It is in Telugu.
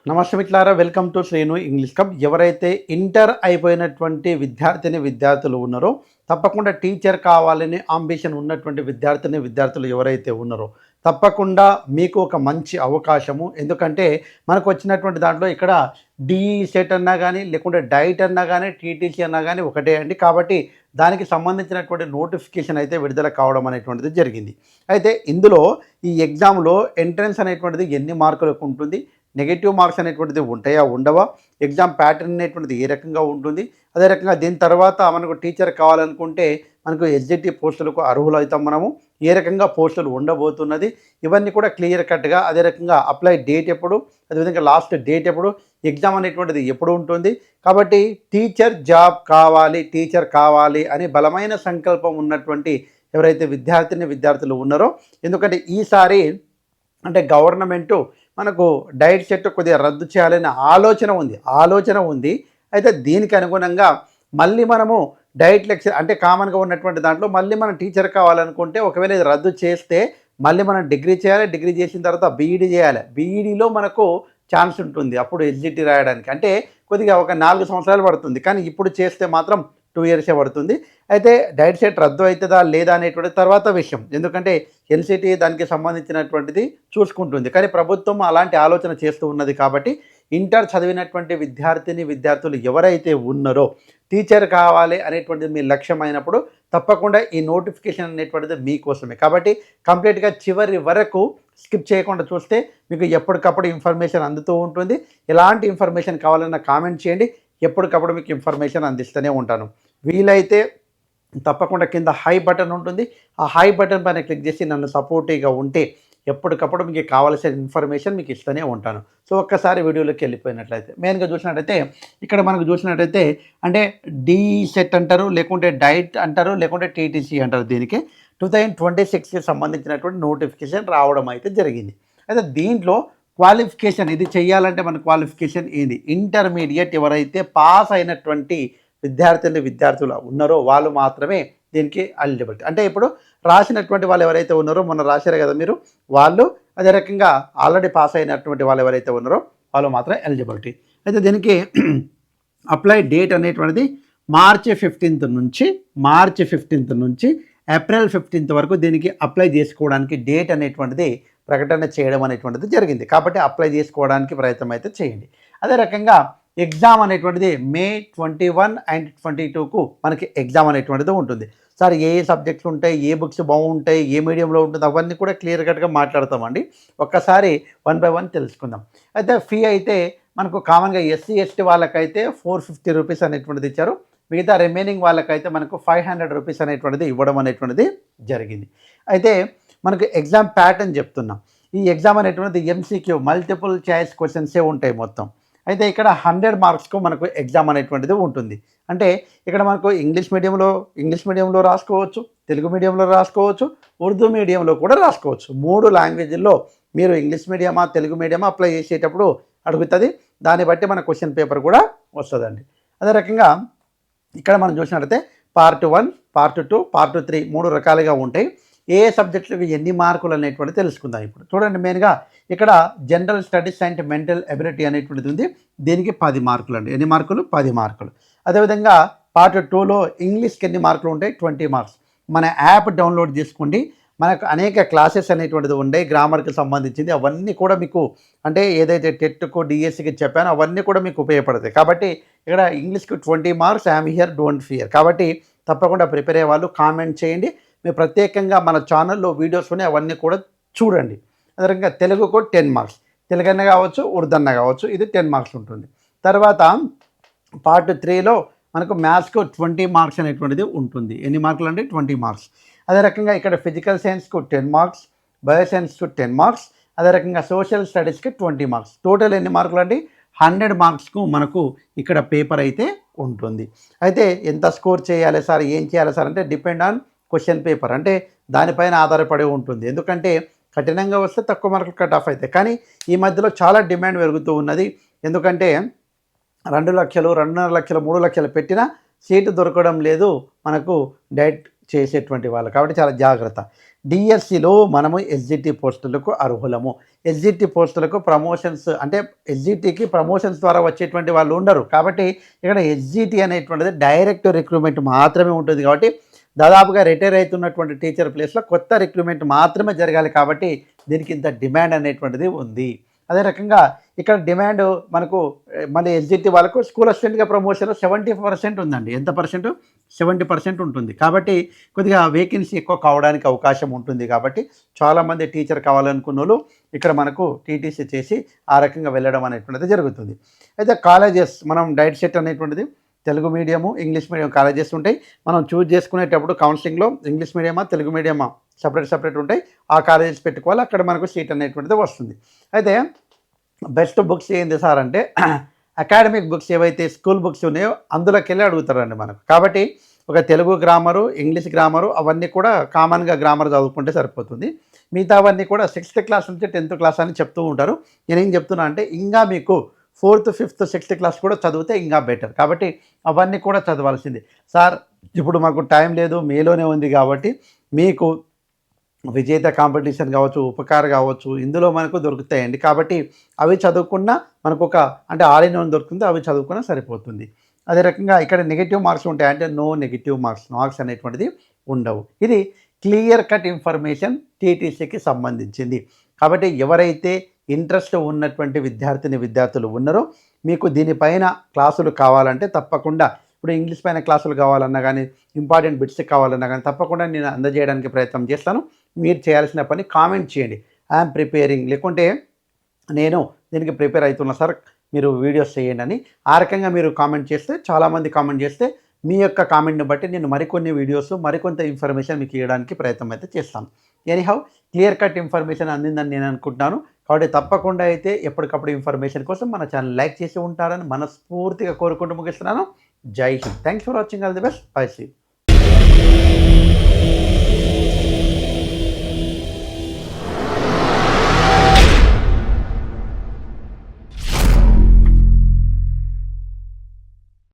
నమస్తే మిత్రులారా, welcome to Srinu English club. ఎవరైతే ఇంటర్ అయిపోయినటువంటి విద్యార్థులు ఉన్నారో, తప్పకుండా టీచర్ కావాలని అంబిషన్ ఉన్నటువంటి విద్యార్థులు ఎవరైతే ఉన్నారో, తప్పకుండా మీకు ఒక మంచి అవకాశము. ఎందుకంటే మనకు వచ్చినటువంటి దాంట్లో ఇక్కడ డిఈ సెట్ అన్నా కానీ, లేకుంటే డైట్ అన్నా కానీ, టీటీసీ అన్నా కానీ ఒకటే అండి. కాబట్టి దానికి సంబంధించినటువంటి నోటిఫికేషన్ అయితే విడుదల కావడం అనేటువంటిది జరిగింది. అయితే ఇందులో ఈ ఎగ్జామ్లో ఎంట్రన్స్ అనేటువంటిది ఎన్ని మార్కులకు ఉంటుంది, నెగటివ్ మార్క్స్ అనేటువంటిది ఉంటాయా ఉండవా, ఎగ్జామ్ ప్యాటర్న్ అనేటువంటిది ఏ రకంగా ఉంటుంది, అదే రకంగా దీని తర్వాత మనకు టీచర్ కావాలనుకుంటే మనకు ఎస్జిటి పోస్టులకు అర్హులు అవుతాం మనము, ఏ రకంగా పోస్టులు ఉండబోతున్నది, ఇవన్నీ కూడా క్లియర్ కట్గా, అదే రకంగా అప్లై డేట్ ఎప్పుడు, అదేవిధంగా లాస్ట్ డేట్ ఎప్పుడు, ఎగ్జామ్ అనేటువంటిది ఎప్పుడు ఉంటుంది. కాబట్టి టీచర్ కావాలి అని బలమైన సంకల్పం ఉన్నటువంటి ఎవరైతే విద్యార్థులు ఉన్నారో, ఎందుకంటే ఈసారి అంటే గవర్నమెంటు మనకు డైట్ సెట్ కొద్దిగా రద్దు చేయాలనే ఆలోచన ఉంది. అయితే దీనికి అనుగుణంగా మళ్ళీ మనము డైట్ లెక్చర్ అంటే కామన్గా ఉన్నటువంటి దాంట్లో మళ్ళీ మనం టీచర్ కావాలనుకుంటే ఒకవేళ ఇది రద్దు చేస్తే మళ్ళీ మనం డిగ్రీ చేయాలి, డిగ్రీ చేసిన తర్వాత బీఈడీ చేయాలి, బీఈడీలో మనకు ఛాన్స్ ఉంటుంది అప్పుడు ఎస్జిటి రాయడానికి. అంటే కొద్దిగా ఒక 4 సంవత్సరాలు పడుతుంది, కానీ ఇప్పుడు చేస్తే మాత్రం 2 ఇయర్సే పడుతుంది. అయితే డైట్ సెట్ రద్దు అవుతుందా లేదా అనేటువంటి తర్వాత విషయం, ఎందుకంటే ఎన్సిటి దానికి సంబంధించినటువంటిది చూసుకుంటుంది. కానీ ప్రభుత్వం అలాంటి ఆలోచన చేస్తూ ఉన్నది. కాబట్టి ఇంటర్ చదివినటువంటి విద్యార్థులు ఎవరైతే ఉన్నారో టీచర్ కావాలి అనేటువంటిది మీ లక్ష్యం అయినప్పుడు తప్పకుండా ఈ నోటిఫికేషన్ అనేటువంటిది మీకోసమే. కాబట్టి కంప్లీట్గా చివరి వరకు స్కిప్ చేయకుండా చూస్తే మీకు ఎప్పటికప్పుడు ఇన్ఫర్మేషన్ అందుతూ ఉంటుంది. ఎలాంటి ఇన్ఫర్మేషన్ కావాలన్నా కామెంట్ చేయండి, ఎప్పటికప్పుడు మీకు ఇన్ఫర్మేషన్ అందిస్తూనే ఉంటాను. వీలైతే తప్పకుండా కింద హై బటన్ ఉంటుంది, ఆ హై బటన్ పైన క్లిక్ చేసి నన్ను సపోర్టివ్గా ఉంటే ఎప్పటికప్పుడు మీకు కావాల్సిన ఇన్ఫర్మేషన్ మీకు ఇస్తూనే ఉంటాను. సో ఒక్కసారి వీడియోలోకి వెళ్ళిపోయినట్లయితే మెయిన్గా చూసినట్టయితే ఇక్కడ మనకు చూసినట్టయితే అంటే డిఈ సెట్ అంటారు, లేకుంటే డైట్ అంటారు, లేకుంటే టీటీసీ అంటారు. దీనికి 2026కి సంబంధించినటువంటి నోటిఫికేషన్ రావడం అయితే జరిగింది. అయితే దీంట్లో క్వాలిఫికేషన్ ఇది చేయాలంటే మన క్వాలిఫికేషన్ ఏంది, ఇంటర్మీడియట్ ఎవరైతే పాస్ అయినటువంటి విద్యార్థులు ఉన్నారో వాళ్ళు మాత్రమే దీనికి ఎలిజిబిలిటీ. అంటే ఇప్పుడు రాసినటువంటి వాళ్ళు ఎవరైతే ఉన్నారో, మొన్న రాశారు కదా మీరు, వాళ్ళు అదే రకంగా ఆల్రెడీ పాస్ అయినటువంటి వాళ్ళు ఎవరైతే ఉన్నారో వాళ్ళు మాత్రం ఎలిజిబిలిటీ. అయితే దీనికి అప్లై డేట్ అనేటువంటిది మార్చి 15 నుంచి ఏప్రిల్ 15 వరకు దీనికి అప్లై చేసుకోవడానికి డేట్ అనేటువంటిది ప్రకటన చేయడం అనేటువంటిది జరిగింది. కాబట్టి అప్లై చేసుకోవడానికి ప్రయత్నం అయితే చేయండి. అదే రకంగా ఎగ్జామ్ అనేటువంటిది మే 21 అండ్ 22కు మనకి ఎగ్జామ్ అనేటువంటిది ఉంటుంది. సార్ ఏ సబ్జెక్ట్స్ ఉంటాయి, ఏ బుక్స్ బాగుంటాయి, ఏ మీడియంలో ఉంటుంది, అవన్నీ కూడా క్లియర్ కట్గా మాట్లాడతామండి. ఒక్కసారి 1 బై 1 తెలుసుకుందాం. అయితే ఫీ అయితే మనకు కామన్గా ఎస్సీ ఎస్టీ వాళ్ళకైతే 450 రూపీస్ అనేటువంటిది ఇచ్చారు. మిగతా రిమైనింగ్ వాళ్ళకైతే మనకు 500 రూపీస్ అనేటువంటిది ఇవ్వడం అనేటువంటిది జరిగింది. అయితే మనకు ఎగ్జామ్ ప్యాటర్న్ చెప్తున్నాం. ఈ ఎగ్జామ్ అనేటువంటిది ఎంసీక్యూ మల్టిపుల్ చాయిస్ క్వశ్చన్సే ఉంటాయి మొత్తం. అయితే ఇక్కడ 100 మార్క్స్కు మనకు ఎగ్జామ్ అనేటువంటిది ఉంటుంది. అంటే ఇక్కడ మనకు ఇంగ్లీష్ మీడియంలో రాసుకోవచ్చు, తెలుగు మీడియంలో రాసుకోవచ్చు, ఉర్దూ మీడియంలో కూడా రాసుకోవచ్చు. 3 లాంగ్వేజ్ల్లో మీరు ఇంగ్లీష్ మీడియమా తెలుగు మీడియమా అప్లై చేసేటప్పుడు అడుగుతుంది. దాన్ని బట్టి మన క్వశ్చన్ పేపర్ కూడా వస్తుందండి. అదే రకంగా ఇక్కడ మనం చూసినట్లయితే పార్ట్ 1, పార్ట్ 2, పార్ట్ 3 3 రకాలుగా ఉంటాయి. ఏ సబ్జెక్టులకు ఎన్ని మార్కులు అనేటువంటి తెలుసుకుందాం. ఇప్పుడు చూడండి, మెయిన్గా ఇక్కడ general studies and mental ability అనేటువంటిది ఉంది. దీనికి 10 మార్కులు అండి. ఎన్ని మార్కులు? 10 మార్కులు. అదేవిధంగా పార్ట్ 2లో ఇంగ్లీష్కి ఎన్ని మార్కులు ఉంటాయి? 20 మార్క్స్. మన యాప్ డౌన్లోడ్ చేసుకోండి, మనకు అనేక క్లాసెస్ అనేటువంటిది ఉండే గ్రామర్కి సంబంధించింది. అవన్నీ కూడా మీకు అంటే ఏదైతే టెట్కు డిఎస్సికి చెప్పానో అవన్నీ కూడా మీకు ఉపయోగపడతాయి. కాబట్టి ఇక్కడ ఇంగ్లీష్కి 20 marks, I'm here don't fear. కాబట్టి తప్పకుండా ప్రిపేర్ అయ్యే వాళ్ళు కామెంట్ చేయండి. మీరు ప్రత్యేకంగా మన ఛానల్లో వీడియోస్ ఉన్నాయి, అవన్నీ కూడా చూడండి. అదే రకంగా తెలుగుకు 10 మార్క్స్, తెలుగన్న కావచ్చు, ఉర్దన్న కావచ్చు, ఇది 10 మార్క్స్ ఉంటుంది. తర్వాత పార్ట్ 3లో మనకు మ్యాథ్స్కు 20 మార్క్స్ అనేటువంటిది ఉంటుంది. ఎన్ని మార్కులు అండి? 20 మార్క్స్. అదే రకంగా ఇక్కడ ఫిజికల్ సైన్స్కు 10 మార్క్స్, బయోసైన్స్కు 10 మార్క్స్, అదే రకంగా సోషల్ స్టడీస్కి 20 మార్క్స్. టోటల్ ఎన్ని మార్కులు అండి? 100 మార్క్స్కు మనకు ఇక్కడ పేపర్ అయితే ఉంటుంది. అయితే ఎంత స్కోర్ చేయాలి సార్, ఏం చేయాలి సార్ అంటే డిపెండ్ ఆన్ క్వశ్చన్ పేపర్, అంటే దానిపైన ఆధారపడి ఉంటుంది. ఎందుకంటే కఠినంగా వస్తే తక్కువ మార్కులు కట్ ఆఫ్ అవుతాయి. కానీ ఈ మధ్యలో చాలా డిమాండ్ పెరుగుతూ ఉన్నది. ఎందుకంటే 2 లక్షలు, 2.5 లక్షలు, 3 లక్షలు పెట్టినా సీటు దొరకడం లేదు మనకు డైట్ చేసేటువంటి వాళ్ళు. కాబట్టి చాలా జాగ్రత్త. డిఎస్సిలో మనము ఎస్జిటి పోస్టులకు అర్హులము. ఎస్జిటి పోస్టులకు ప్రమోషన్స్ అంటే ఎస్జిటికి ప్రమోషన్స్ ద్వారా వచ్చేటువంటి వాళ్ళు ఉండరు. కాబట్టి ఇక్కడ ఎస్జిటి అనేటువంటిది డైరెక్ట్ రిక్రూట్మెంట్ మాత్రమే ఉంటుంది. కాబట్టి దాదాపుగా రిటైర్ అవుతున్నటువంటి టీచర్ ప్లేస్లో కొత్త రిక్రూట్మెంట్ మాత్రమే జరగాలి. కాబట్టి దీనికి ఇంత డిమాండ్ అనేటువంటిది ఉంది. అదే రకంగా ఇక్కడ డిమాండ్ మనకు మళ్ళీ ఎస్జిటి వాళ్ళకు స్కూల్ అసిస్టెంట్గా ప్రమోషన్ 70% ఉందండి. ఎంత పర్సెంట్? 70% ఉంటుంది. కాబట్టి కొద్దిగా వేకెన్సీ ఎక్కువ కావడానికి అవకాశం ఉంటుంది. కాబట్టి చాలామంది టీచర్ కావాలనుకున్న వాళ్ళు ఇక్కడ మనకు టీటీసీ చేసి ఆ రకంగా వెళ్ళడం అనేటువంటిది జరుగుతుంది. అయితే కాలేజెస్ మనం డైట్ సెట్ అనేటువంటిది Telugu medium, English medium colleges ఉంటాయి. మనం చూజ్ చేసుకునేటప్పుడు కౌన్సిలింగ్లో ఇంగ్లీష్ మీడియమా, తెలుగు మీడియమా సపరేట్ ఉంటాయి. ఆ కాలేజెస్ పెట్టుకోవాలి. అక్కడ మనకు సీట్ అనేటువంటిది వస్తుంది. అయితే బెస్ట్ బుక్స్ ఏంది సార్ అంటే అకాడమిక్ బుక్స్ ఏవైతే స్కూల్ బుక్స్ ఉన్నాయో అందులోకి వెళ్ళి అడుగుతారండి మనకు. కాబట్టి ఒక తెలుగు గ్రామరు, ఇంగ్లీష్ గ్రామరు అవన్నీ కూడా కామన్గా గ్రామర్ చదువుకుంటే సరిపోతుంది. మిగతావన్నీ కూడా 6th క్లాస్ నుంచి 10th క్లాస్ అని చెప్తూ ఉంటారు. నేనేం చెప్తున్నా అంటే ఇంకా మీకు 4th, 5th, 6th క్లాస్ కూడా చదివితే ఇంకా బెటర్. కాబట్టి అవన్నీ కూడా చదవాల్సింది. సార్ ఇప్పుడు మాకు టైం లేదు, మేలోనే ఉంది కాబట్టి మీకు విజేత కాంపిటీషన్ కావచ్చు, ఉపకార్ కావచ్చు, ఇందులో మనకు దొరుకుతాయండి. కాబట్టి అవి చదువుకున్నా మనకు అంటే ఆల్ ఇన్ వన్ దొరుకుతుంది. అవి చదువుకున్నా సరిపోతుంది. అదే రకంగా ఇక్కడ నెగిటివ్ మార్క్స్ ఉంటాయి అంటే నో నెగిటివ్ మార్క్స్ అనేటువంటిది ఉండవు. ఇది క్లియర్ కట్ ఇన్ఫర్మేషన్ టీటీసీకి సంబంధించింది. కాబట్టి ఎవరైతే ఇంట్రెస్ట్ ఉన్నటువంటి విద్యార్థులు ఉన్నారో మీకు దీనిపైన క్లాసులు కావాలంటే తప్పకుండా ఇప్పుడు ఇంగ్లీష్ పైన క్లాసులు కావాలన్నా కానీ, ఇంపార్టెంట్ బిట్స్ కావాలన్నా కానీ తప్పకుండా నేను అందజేయడానికి ప్రయత్నం చేస్తాను. మీరు చేయాల్సిన పని కామెంట్ చేయండి, ఐఎమ్ ప్రిపేరింగ్, లేకుంటే నేను దీనికి ప్రిపేర్ అవుతున్నా సార్ మీరు వీడియోస్ చేయండి అని. ఆ రకంగా మీరు కామెంట్ చేస్తే, చాలామంది కామెంట్ చేస్తే మీ యొక్క కామెంట్ని బట్టి నేను మరికొన్ని వీడియోస్, మరికొంత ఇన్ఫర్మేషన్ మీకు ఇవ్వడానికి ప్రయత్నం అయితే చేస్తాను. ఎనీహౌ క్లియర్ కట్ ఇన్ఫర్మేషన్ అందిందని నేను అనుకుంటున్నాను. కాబట్టి తప్పకుండా అయితే ఎప్పటికప్పుడు ఇన్ఫర్మేషన్ కోసం మన ఛానల్ లైక్ చేసి ఉంటారని మనస్ఫూర్తిగా కోరుకుంటూ ముగిస్తున్నాను. Jai Hind. Thanks for watching. All the best. Bye. See.